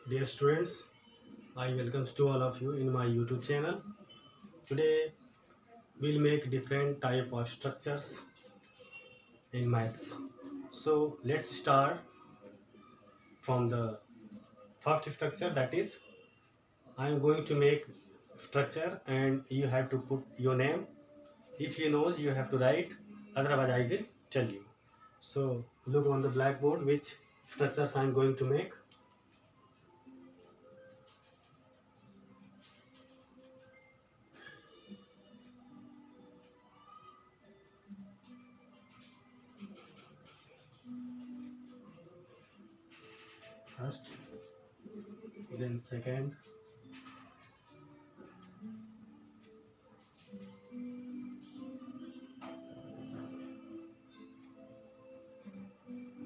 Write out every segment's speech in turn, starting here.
Dear students, I welcome to all of you in my YouTube channel. Today we'll make different type of structures in maths. So let's start from the first structure, that is I am going to make structure and you have to put your name. If you know, you have to write, otherwise I will tell you. So look on the blackboard which structures I am going to make. First, then second,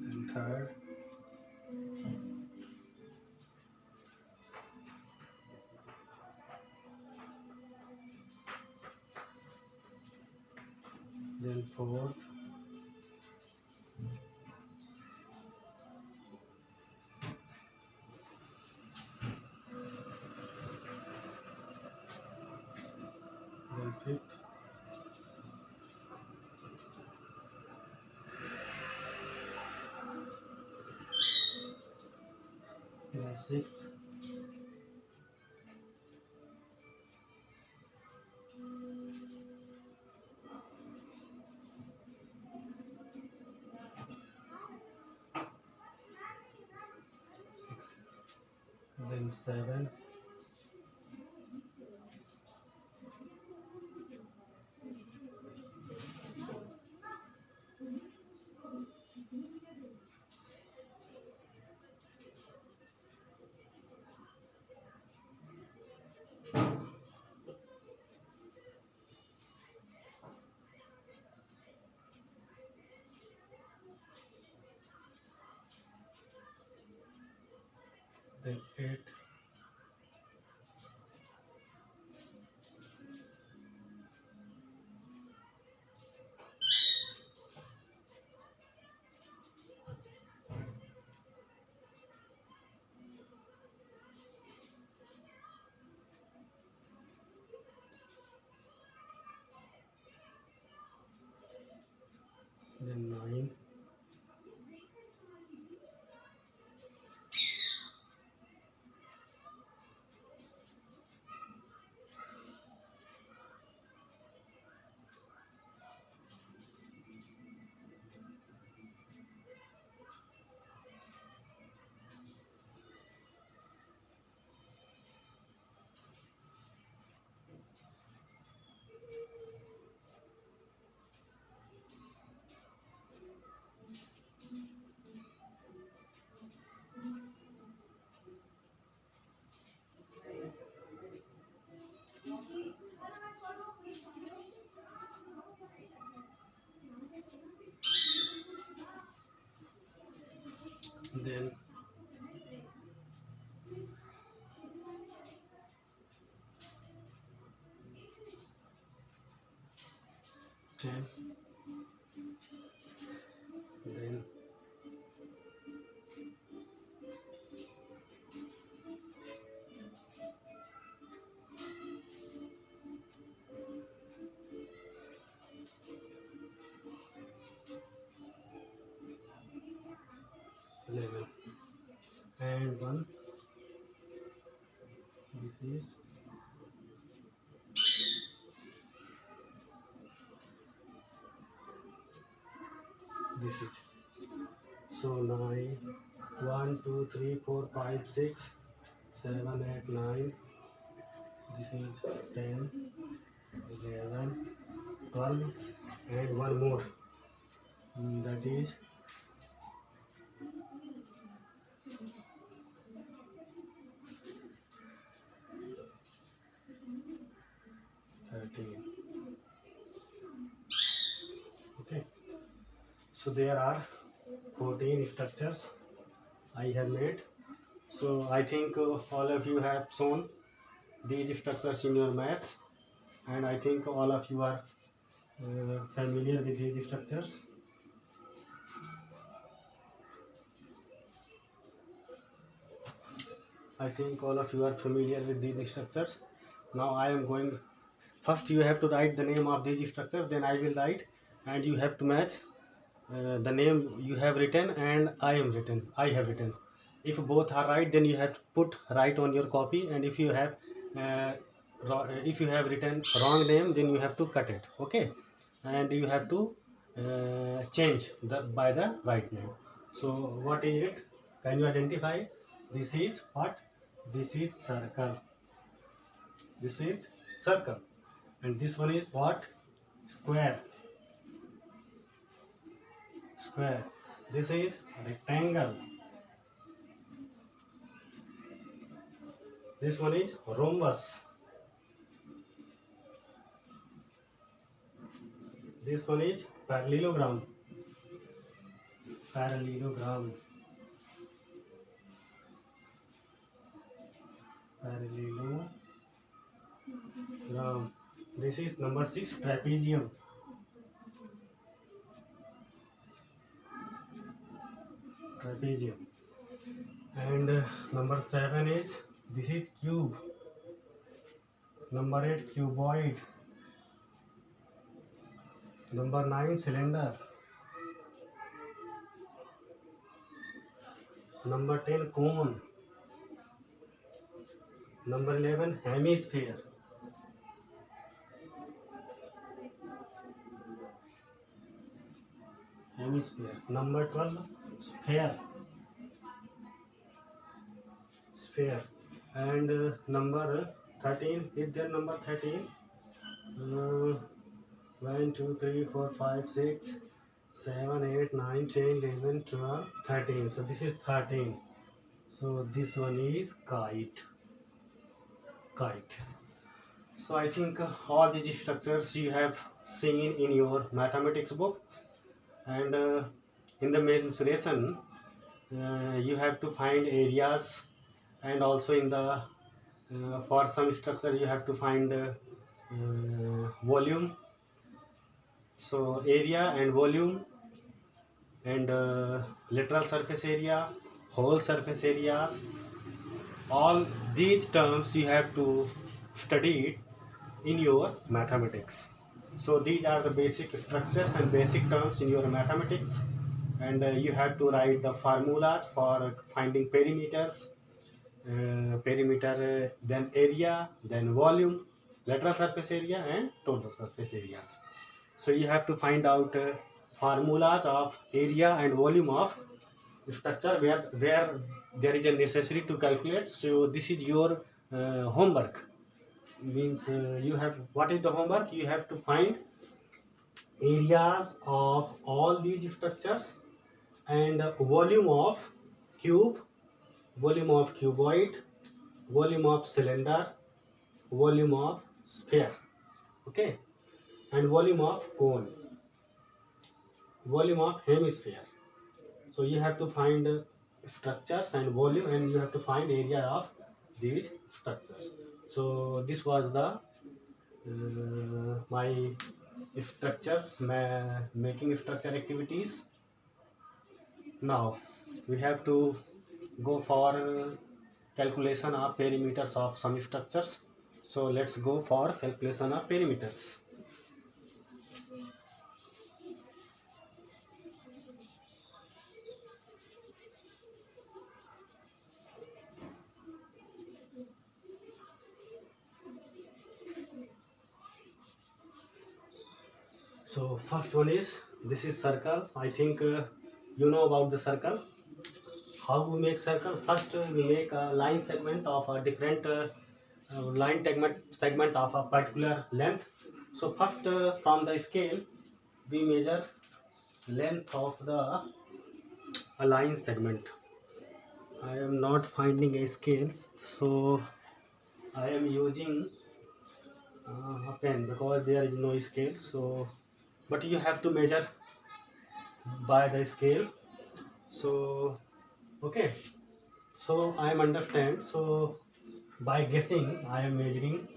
then third, then fourth, then fifth, then sixth, sixth, then seven, then eight, then nine, then 10, then 11, and 1. This is so 9, 1, 2, 3, 4, 5, 6, 7, 8, 9. This is 10, 11, 12, and one more. That is 13. Okay. So there are 14 structures I have made. So I think all of you have shown these structures in your maths, and I think all of you are familiar with these structures. I think all of you are familiar with these structures. Now I am going. First, you have to write the name of these structures. Then I will write, and you have to match the name you have written and I am written. I have written. If both are right, then you have to put right on your copy. And uh, if you have written wrong name, then you have to cut it. Okay, and you have to change the by the right name. So what is it? Can you identify? This is what? This is circle. This is circle, and this one is what? Square. Square. This is rectangle. This one is rhombus. This one is parallelogram. Parallelogram. Parallelogram. This is number 6, trapezium. Trapezium. And number 7 is, this is cube. Number 8, cuboid. Number 9, cylinder. Number 10, cone. Number 11, hemisphere. Hemisphere. Number 12, sphere. Sphere. And number 13, is there number 13? 1, 2, 3, 4, 5, 6, 7, 8, 9, 10, 11, 12, 13. So this is 13. So this one is kite. Kite. So I think all these structures you have seen in your mathematics books, and in the mensuration you have to find areas, and also in the for some structure you have to find volume. So area and volume and lateral surface area, whole surface areas, all these terms you have to study it in your mathematics. So these are the basic structures and basic terms in your mathematics, and you have to write the formulas for finding perimeters, then area, then volume, lateral surface area and total surface areas. So you have to find out formulas of area and volume of structure where there is a necessary to calculate. So this is your homework. Means you have, what is the homework? You have to find areas of all these structures and volume of cube, volume of cuboid, volume of cylinder, volume of sphere, okay, and volume of cone, volume of hemisphere. So you have to find structures and volume, and you have to find area of these structures. So this was the my structures, making structure activities. Now we have to go for calculation of perimeters of some structures. So let's go for calculation of perimeters. So first one is, this is circle. I think you know about the circle. How we make circle? First we make a line segment of a different line segment of a particular length. So first from the scale we measure length of the a line segment. I am not finding a scales, so I am using a pen because there is no scale. So but you have to measure by the scale. So okay, so I am understand. So by guessing I am measuring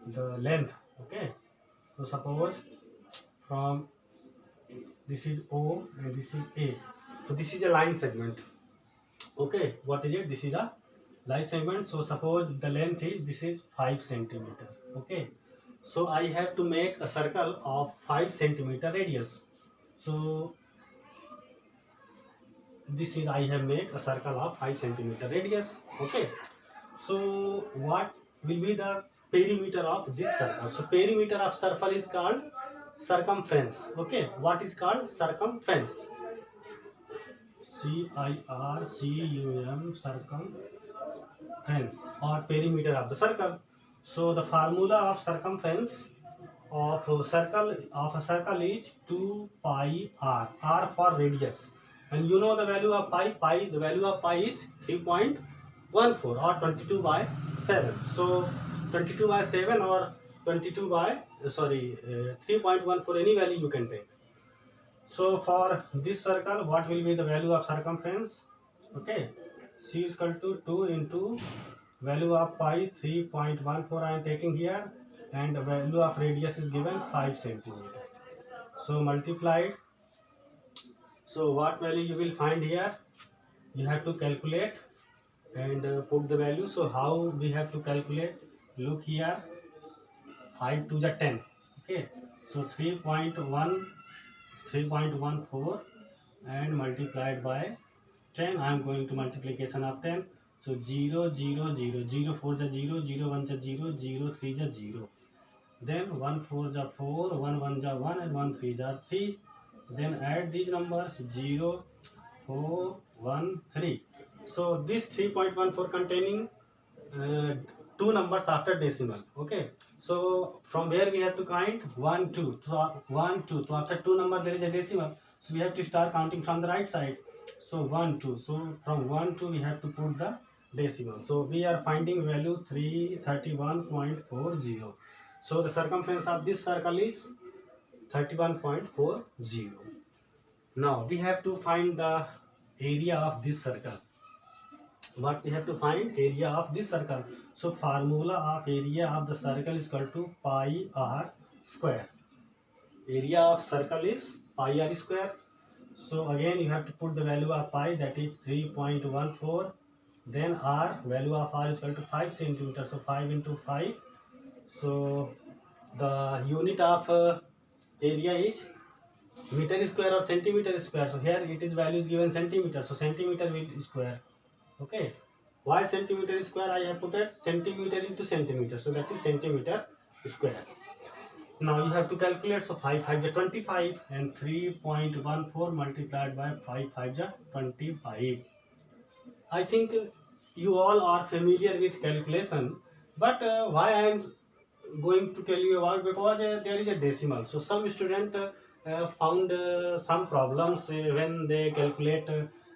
the length. Okay, so suppose from this is O and this is A, so this is a line segment. Okay, what is it? This is a Like segment. So suppose the length is, this is 5 centimeter. Okay, so I have to make a circle of 5 centimeter radius. So this is, I have made a circle of 5 centimeter radius. Okay, so what will be the perimeter of this circle? So perimeter of circle is called circumference. Okay, what is called circumference? CIRCUM, circumference or perimeter of the circle. So the formula of circumference of a circle is 2 pi r, r for radius, and you know the value of pi, the value of pi is 3.14 or 22 by 7. So 22 by 7 or 22 by 3.14, any value you can take. So for this circle, what will be the value of circumference? Okay, c is equal to 2 into value of pi 3.14 I am taking here, and the value of radius is given 5 centimeter. So multiplied. So what value you will find here? You have to calculate and put the value. So how we have to calculate? Look here, 5 to the 10. Okay, so 3.14 and multiplied by 10. I am going to multiplication of 10. So 0 0 0 0 4 the 0 0 1 the 0 0 3 the 0. Then 1 4 the 4, 1 1 the 1, and 1 3 the 3. Then add these numbers, 0 4 1 3. So this 3.14 containing uh, two numbers after decimal. Okay, so from where we have to count? 1 2. So 1 2. So after two number there is a decimal, so we have to start counting from the right side. So 1 2. So from 1 2 we have to put the decimal. So we are finding value 331.40. So the circumference of this circle is 31.40. Now we have to find the area of this circle. What we have to find? Area of this circle. So formula of area of the circle is equal to pi r square. Area of circle is pi r square. So again you have to put the value of pi, that is 3.14. Then r, value of r is equal to 5 centimeter. So 5 into 5. So the unit of area is meter square or centimeter square. So here it is value is given centimeter. So centimeter will square. Okay, why centimeter square? I have put it centimeter into centimeter, so that is centimeter square. Now you have to calculate. So 5 5 is 25, and 3.14 multiplied by 5 5 is 25. I think you all are familiar with calculation, but why I am going to tell you about, because there is a decimal. So some student found some problems when they calculate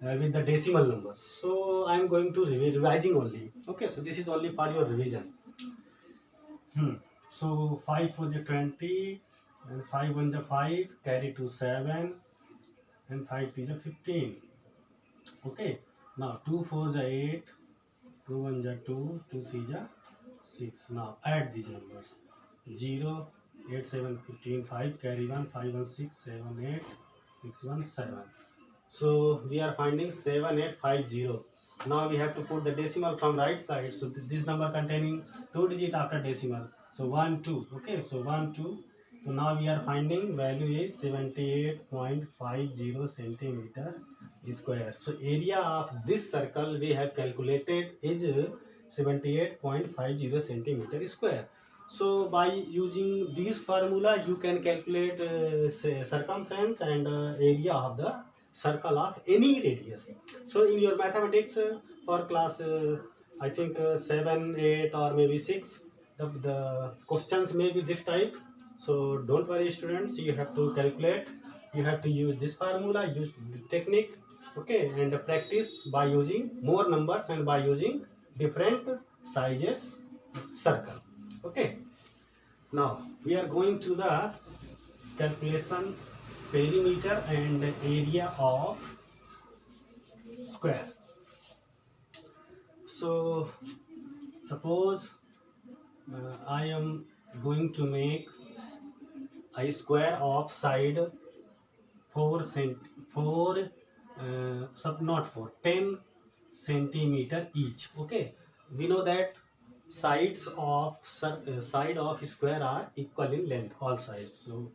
with the decimal numbers. So I am going to revising only. Okay, so this is only for your revision. So 5 4 is 20, and 5 1 is 5, carry to 7, and 5 3 is 15. Okay, now 2 4 is 8, 2 1 is 2, 2 3 is 6. Now add these numbers. 0 8 7 15, 5 carry 1, 5 1 6 7 8 6 1 7. So we are finding 7850. Now we have to put the decimal from right side. So this number containing two digit after decimal. So 1 2. Okay, so 1 2. So now we are finding value is 78.50 centimeter square. So area of this circle we have calculated is 78.50 centimeter square. So by using this formula you can calculate circumference and area of the circle of any radius. So in your mathematics for class I think 7 8 or maybe 6, the questions may be this type. So don't worry students, you have to calculate, you have to use this formula, use the technique. Okay, and practice by using more numbers and by using different sizes circle. Okay, now we are going to the calculation perimeter and area of square. So suppose I am going to make a square of side 4 cent 4 not 4 10 centimeter each. Okay, we know that side of square are equal in length, all sides. So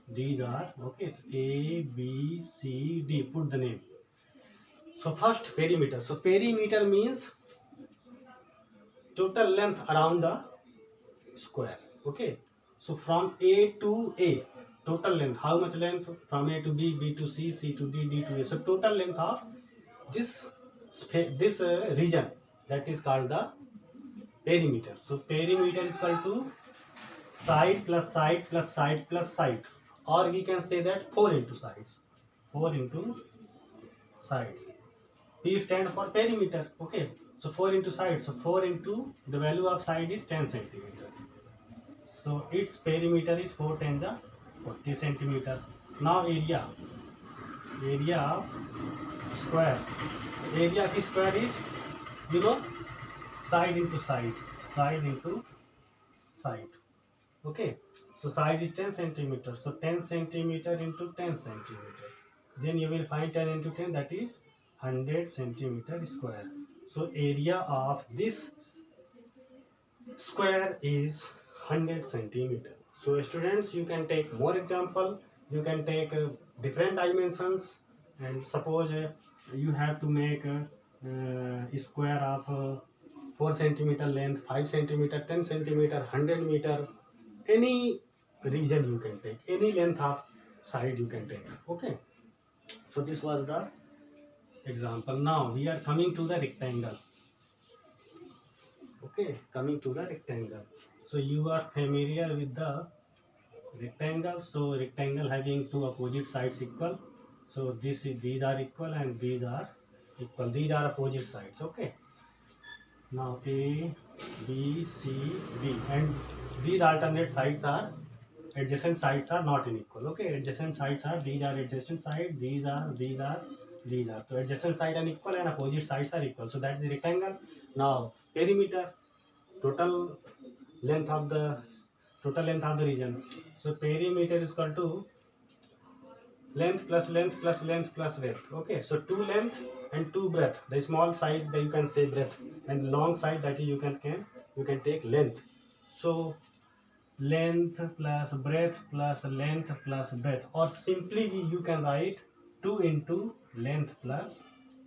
these are okay. So A, B, C, D. Put the name. So first perimeter. So perimeter means total length around the square. Okay. So from A to A, total length. How much length from A to B, B to C, C to D, D to A. So total length of this region, that is called the perimeter. So perimeter is equal to side plus side plus side plus side, or we can say that 4 into sides. 4 into sides. P stand for perimeter. Okay. So 4 into side. So 4 into the value of side is 10 centimeter. So its perimeter is 4 times the 40 centimeter. Now area of square. Area of square is, you know, side into side. Side into side. Okay. So side is 10 centimeter. So 10 centimeter into 10 centimeter. Then you will find 10 into 10, that is 100 centimeter square. So area of this square is 100 centimeter. So students, you can take more example. You can take different dimensions, and suppose you have to make a square of 4 centimeter length, 5 centimeter, 10 centimeter, 100 meter, any region you can take, any length of side you can take. Okay. So this was the example. Now we are coming to the rectangle. Okay, coming to the rectangle. So you are familiar with the rectangle. So rectangle having two opposite sides equal. So these are equal and these are equal. These are opposite sides. Okay. Now A, B, C, D, and these alternate sides are adjacent sides are not unequal. Okay, adjacent sides are, these are adjacent side, these are, these are, these are. So adjacent side are equal and opposite sides are equal. So that is the rectangle. Now perimeter, total length of the region. So perimeter is equal to length plus length plus length plus breadth. Okay, so two length and two breadth. The small size that you can say breadth, and long side that is you can take length. So length plus breadth plus length plus breadth, or simply you can write 2 into length plus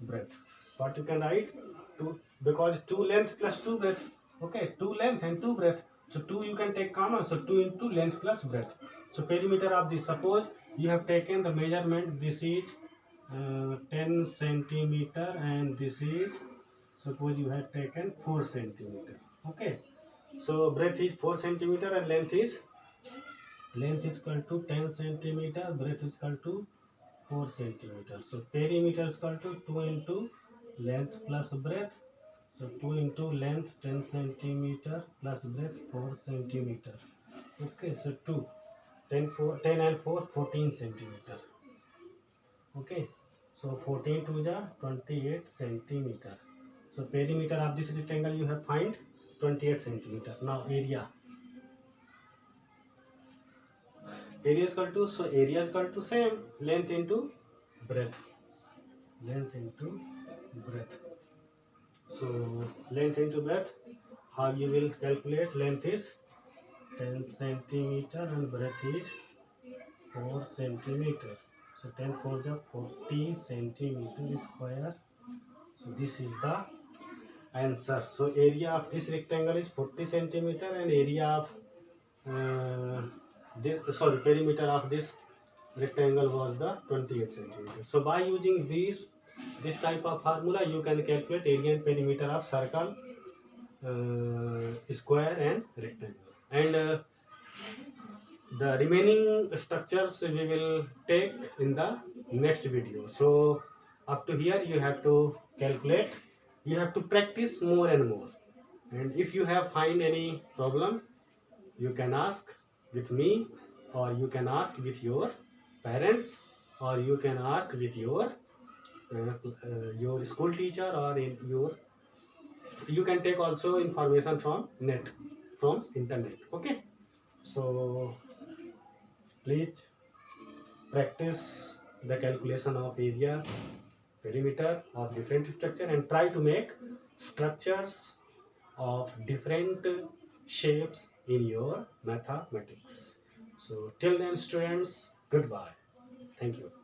breadth. What you can write? 2, because 2 length plus 2 breadth. Okay, 2 length and 2 breadth. So 2 you can take common. So 2 into length plus breadth. So perimeter of this, suppose you have taken the measurement, this is 10 centimeter and this is, suppose you have taken 4 centimeter. Okay, so breadth is 4 centimeter and length is equal to 10 centimeter, breadth is equal to 4 centimeter. So perimeter is equal to 2 into length plus breadth. So 2 into length 10 centimeter plus breadth 4 centimeter. Okay, so 2, 10 and 4, 14 centimeter. Okay, so 14 to the 28 centimeter. So perimeter of this rectangle you have find 28 centimeter. Now area is equal to, so area is equal to same length into breadth. Length into breadth. So length into breadth, how you will calculate? Length is 10 centimeter and breadth is 4 centimeter. So 10 4 is 40 centimeter square. So this is the answer. So area of this rectangle is 40 centimeter and area of perimeter of this rectangle was the 28 centimeter. So by using this type of formula, you can calculate area and perimeter of circle, square and rectangle. And the remaining structures we will take in the next video. So up to here you have to calculate, you have to practice more and more. And if you have find any problem, you can ask with me, or you can ask with your parents, or you can ask with your school teacher, or in your, you can take also information from net, from internet. Okay, so please practice the calculation of area perimeter of different structure and try to make structures of different shapes in your mathematics. So till then students, goodbye. Thank you.